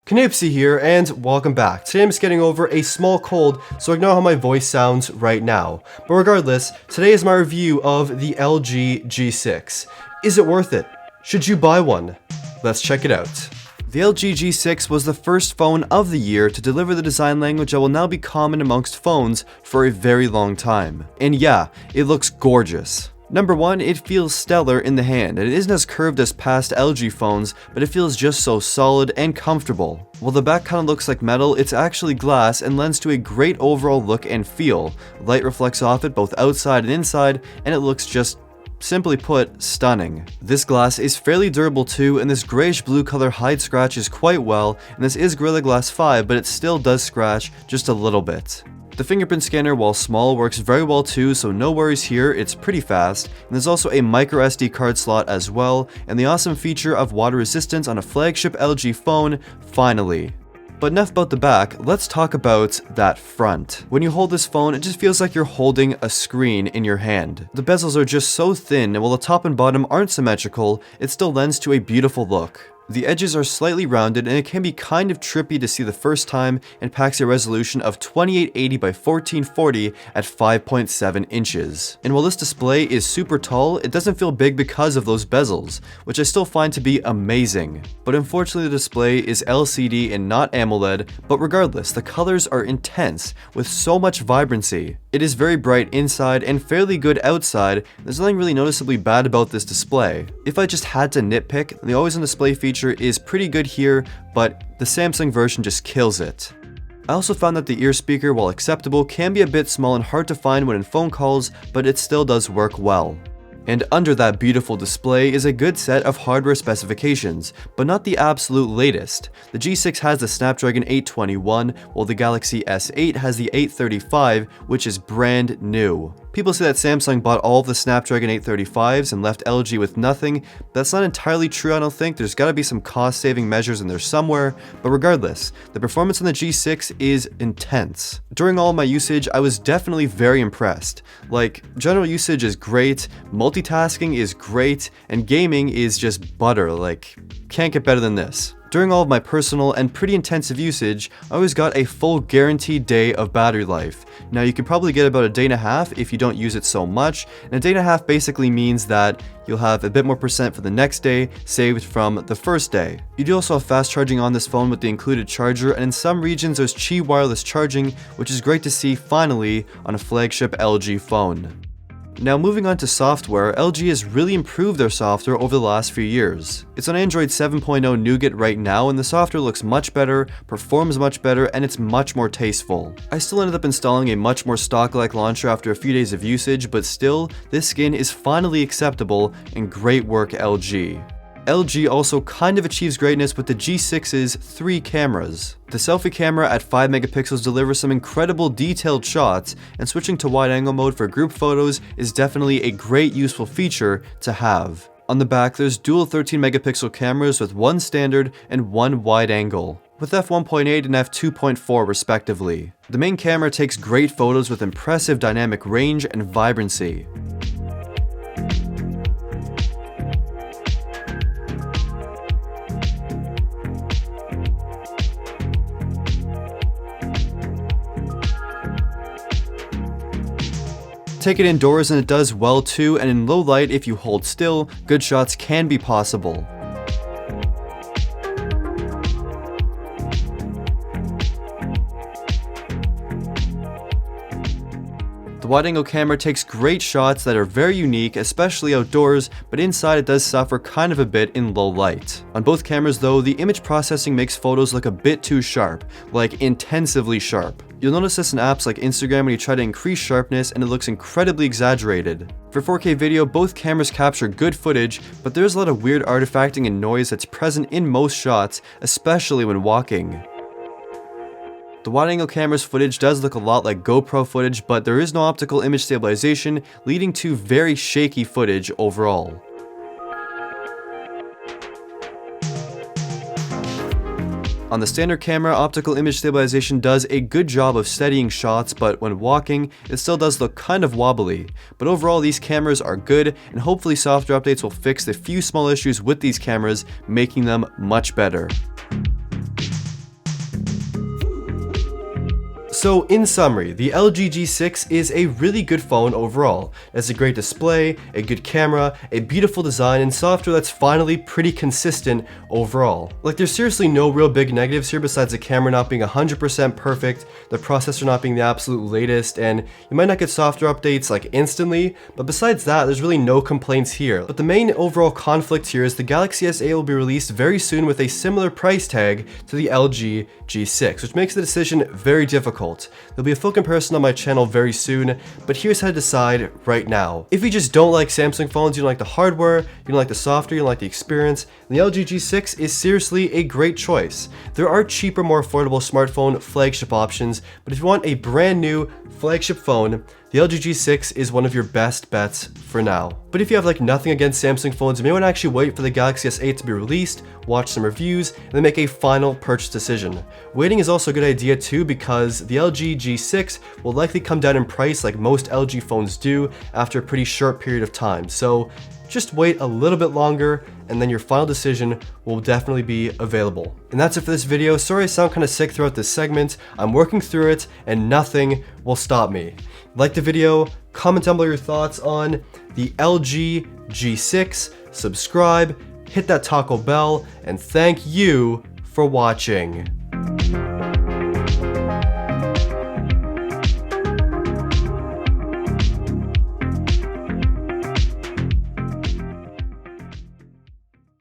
Canoopsy here, and welcome back. Today I'm just getting over a small cold, so ignore how my voice sounds right now. But regardless, today is my review of the LG G6. Is it worth it? Should you buy one? Let's check it out. The LG G6 was the first phone of the year to deliver the design language that will now be common amongst phones for a very long time. And yeah, it looks gorgeous. Number one, it feels stellar in the hand. It isn't as curved as past LG phones, but it feels just so solid and comfortable. While the back kinda looks like metal, it's actually glass and lends to a great overall look and feel. Light reflects off it both outside and inside, and it looks just, simply put, stunning. This glass is fairly durable too, and this grayish blue color hides scratches quite well, and this is Gorilla Glass 5, but it still does scratch just a little bit. The fingerprint scanner, while small, works very well too, so no worries here, it's pretty fast. And there's also a micro SD card slot as well, and the awesome feature of water resistance on a flagship LG phone, finally. But enough about the back, let's talk about that front. When you hold this phone, it just feels like you're holding a screen in your hand. The bezels are just so thin, and while the top and bottom aren't symmetrical, it still lends to a beautiful look. The edges are slightly rounded, and it can be kind of trippy to see the first time, and packs a resolution of 2880 by 1440 at 5.7 inches. And while this display is super tall, it doesn't feel big because of those bezels, which I still find to be amazing. But unfortunately the display is LCD and not AMOLED, but regardless, the colors are intense, with so much vibrancy. It is very bright inside and fairly good outside. There's nothing really noticeably bad about this display. If I just had to nitpick, the always on display feature is pretty good here, but the Samsung version just kills it. I also found that the ear speaker, while acceptable, can be a bit small and hard to find when in phone calls, but it still does work well. And under that beautiful display is a good set of hardware specifications, but not the absolute latest. The G6 has the Snapdragon 821, while the Galaxy S8 has the 835, which is brand new. People say that Samsung bought all of the Snapdragon 835s and left LG with nothing. That's not entirely true, I don't think. There's gotta be some cost-saving measures in there somewhere, but regardless, the performance on the G6 is intense. During all of my usage, I was definitely very impressed. Like, general usage is great, multitasking is great, and gaming is just butter, like, can't get better than this. During all of my personal and pretty intensive usage, I always got a full guaranteed day of battery life. Now you could probably get about a day and a half if you don't use it so much, and a day and a half basically means that you'll have a bit more percent for the next day saved from the first day. You do also have fast charging on this phone with the included charger, and in some regions there's Qi wireless charging, which is great to see finally on a flagship LG phone. Now moving on to software, LG has really improved their software over the last few years. It's on Android 7.0 Nougat right now, and the software looks much better, performs much better, and it's much more tasteful. I still ended up installing a much more stock-like launcher after a few days of usage, but still, this skin is finally acceptable, and great work LG. LG also kind of achieves greatness with the G6's 3 cameras. The selfie camera at 5 megapixels delivers some incredible detailed shots, and switching to wide angle mode for group photos is definitely a great useful feature to have. On the back, there's dual 13 megapixel cameras with one standard and one wide angle, with f1.8 and f2.4 respectively. The main camera takes great photos with impressive dynamic range and vibrancy. Take it indoors and it does well too, and in low light, if you hold still, good shots can be possible. The wide-angle camera takes great shots that are very unique, especially outdoors, but inside it does suffer kind of a bit in low light. On both cameras though, the image processing makes photos look a bit too sharp, like intensively sharp. You'll notice this in apps like Instagram when you try to increase sharpness and it looks incredibly exaggerated. For 4K video, both cameras capture good footage, but there's a lot of weird artifacting and noise that's present in most shots, especially when walking. The wide-angle camera's footage does look a lot like GoPro footage, but there is no optical image stabilization, leading to very shaky footage overall. On the standard camera, optical image stabilization does a good job of steadying shots, but when walking, it still does look kind of wobbly. But overall, these cameras are good, and hopefully software updates will fix the few small issues with these cameras, making them much better. So in summary, the LG G6 is a really good phone overall. It has a great display, a good camera, a beautiful design, and software that's finally pretty consistent overall. Like, there's seriously no real big negatives here besides the camera not being 100% perfect, the processor not being the absolute latest, and you might not get software updates like instantly, but besides that, there's really no complaints here. But the main overall conflict here is the Galaxy S8 will be released very soon with a similar price tag to the LG G6, which makes the decision very difficult. There'll be a full comparison on my channel very soon, but here's how to decide right now. If you just don't like Samsung phones, you don't like the hardware, you don't like the software, you don't like the experience, then the LG G6 is seriously a great choice. There are cheaper, more affordable smartphone flagship options, but if you want a brand new flagship phone, the LG G6 is one of your best bets for now. But if you have like nothing against Samsung phones, you may want to actually wait for the Galaxy S8 to be released, watch some reviews, and then make a final purchase decision. Waiting is also a good idea too, because the LG G6 will likely come down in price like most LG phones do after a pretty short period of time. So just wait a little bit longer, and then your final decision will definitely be available. And that's it for this video. Sorry I sound kind of sick throughout this segment. I'm working through it, and nothing will stop me. Like the video, comment down below your thoughts on the LG G6, subscribe, hit that Taco Bell, and thank you for watching.